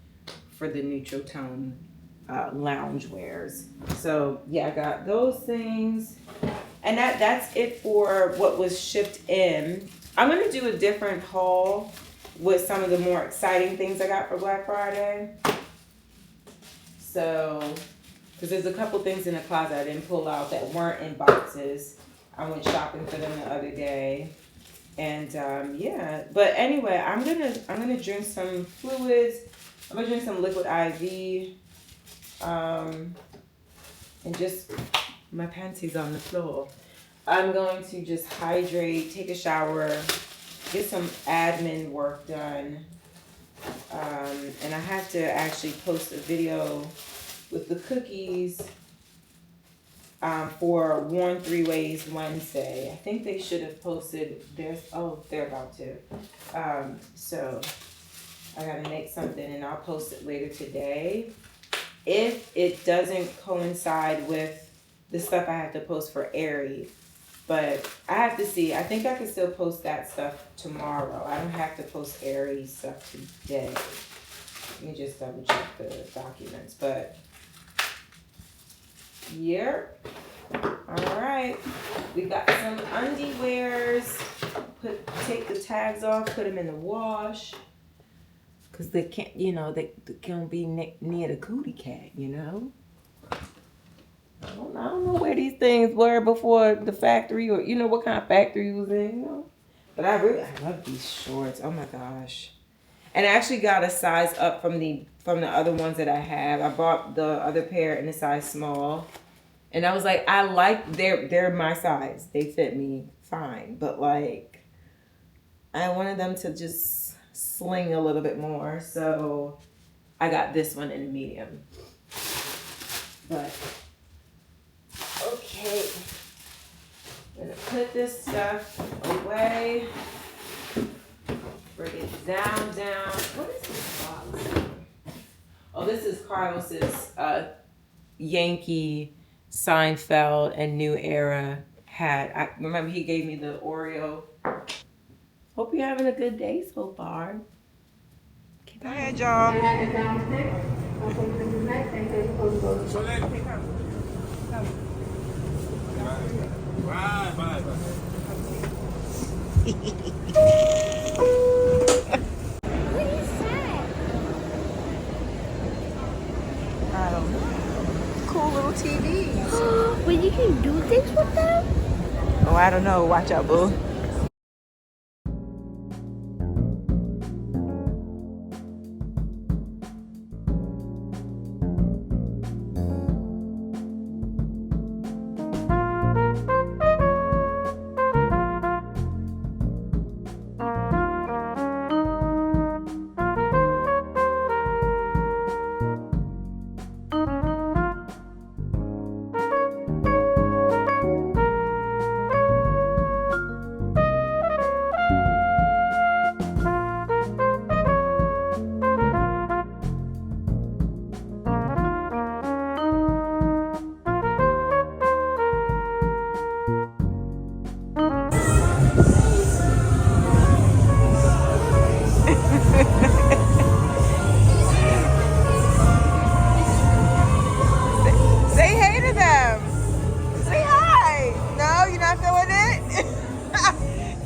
for the neutral tone lounge wears. So yeah, I got those things. And that's it for what was shipped in. I'm gonna do a different haul with some of the more exciting things I got for Black Friday. So, because there's a couple things in the closet I didn't pull out that weren't in boxes. I went shopping for them the other day. And yeah, but anyway, I'm gonna drink some fluids. I'm gonna drink some liquid IV, and just my panties on the floor. I'm going to just hydrate, take a shower, get some admin work done, and I have to actually post a video with the cookies for Worn Three Ways Wednesday. I think they should have posted theirs. Oh, they're about to. So I gotta make something and I'll post it later today. If it doesn't coincide with the stuff I have to post for Aerie, but I have to see. I think I can still post that stuff tomorrow. I don't have to post Aerie stuff today. Let me just double check the documents, but yeah. All right, we got some undies. Take the tags off, put them in the wash, cause they can't, they can't be near the cootie cat, I don't know where these things were before the factory, or what kind of factory it was in, But I love these shorts. Oh my gosh. And I actually got a size up from the other ones that I have. I bought the other pair in a size small. And I was like, they're my size. They fit me fine. But like, I wanted them to just sling a little bit more. So I got this one in a medium. But, okay. I'm gonna put this stuff away. Bring it down. What is this box? Oh, this is Carlos's Yankee, Seinfeld, and New Era hat. I remember he gave me the Oreo. Hope you're having a good day so far. Go ahead, y'all. Bye. I don't know. Cool little TVs. But you can do things with them? Oh, I don't know. Watch out, boo. Say hey to them. Say hi. No, you're not feeling it?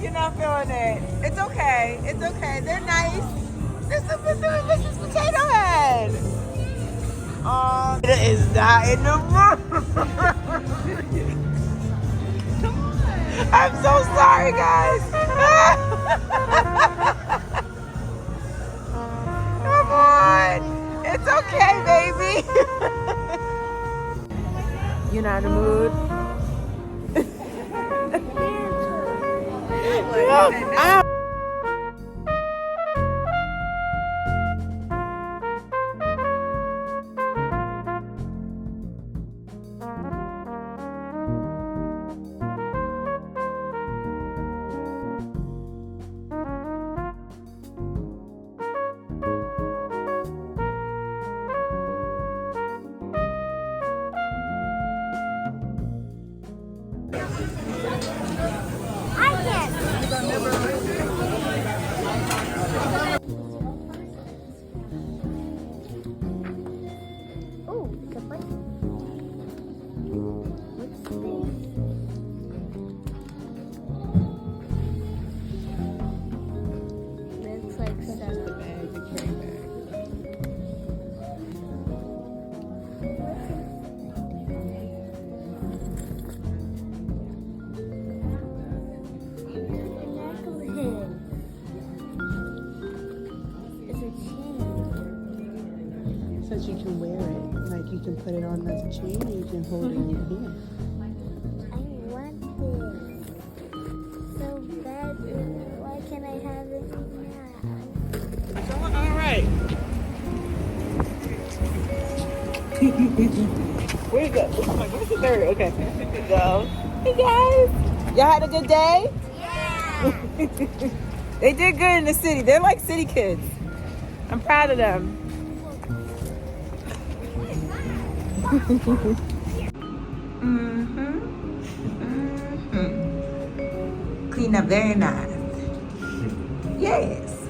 You're not feeling it. It's okay. They're nice. This is Mrs. Potato Head. It is not in the room. I'm so sorry, guys. Come on. It's okay, baby. You're not in the mood? I can't. because you can wear it. Like you can put it on as a chain and you can hold it in your hand. I want this so badly. Why can't I have it now? All right. Where's the? I'm like, where's the third? Okay. Here we go. Hey guys. Y'all had a good day? Yeah. They did good in the city. They're like city kids. I'm proud of them. Clean up very nice. Yes.